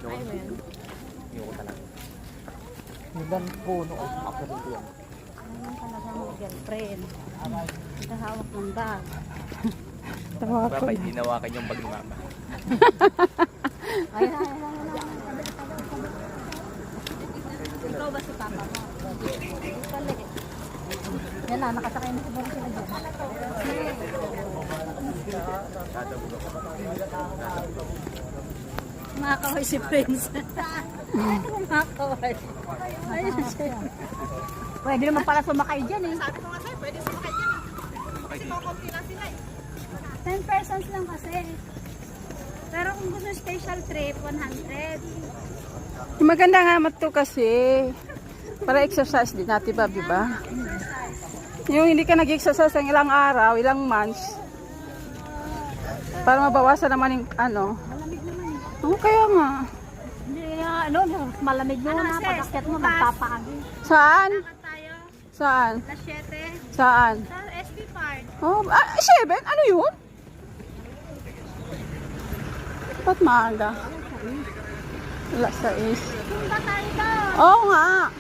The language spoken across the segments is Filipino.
Ay, well. Ayoko talaga. Mindan puno o ako dito yan. Ayun talaga ang girlfriend. Nagahawak ng bag. Babay, dinawakan yung bag ni mama. Ay. Ikaw ba si papa mo? Pala eh. Yan na, nakasakay na siguro sila dyan. Makakaway si Prince. Makakaway. Ayun siya. Pwede naman pala sumakay dyan eh. Sabi ko nga sa'yo, pwede sumakay dyan. Kasi kukunti lang sila eh. 10 persons lang kasi. Pero kung gusto special trip, 100. Maganda nga naman to kasi. Para exercise din natin ba, di ba? Yung hindi ka nag-exercise ng ilang araw, ilang months. Para mabawasan naman yung ano. Malamig naman eh. Oo, kaya nga. Hindi ano, malamig mo na. Pag-akyat mo, magpapaagi. Saan? Lakad tayo, Saan? alas 7, Saan? sa SP Park. Oh, 7? Ano yun? Ba't maaga? Wala sa is. Punta tayo doon. Oo nga.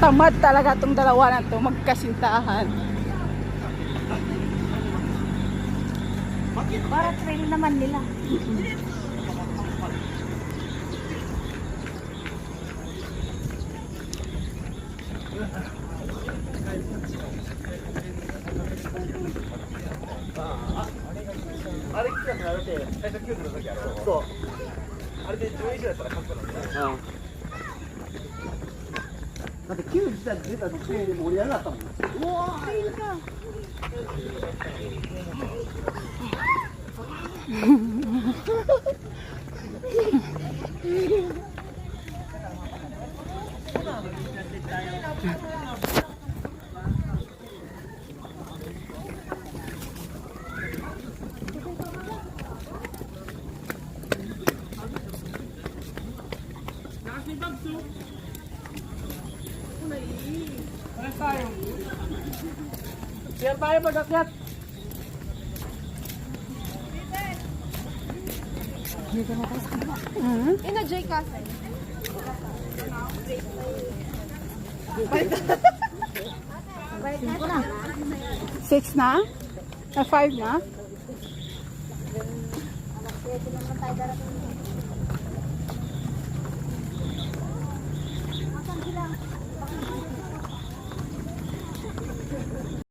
Tamad talaga itong dalawa na to magkasintahan. Para trail naman nila. Dati cute dyan, dito, mo yan na. Share tayo mag-akyat. Ina-J kasi. 6 na? 5 na?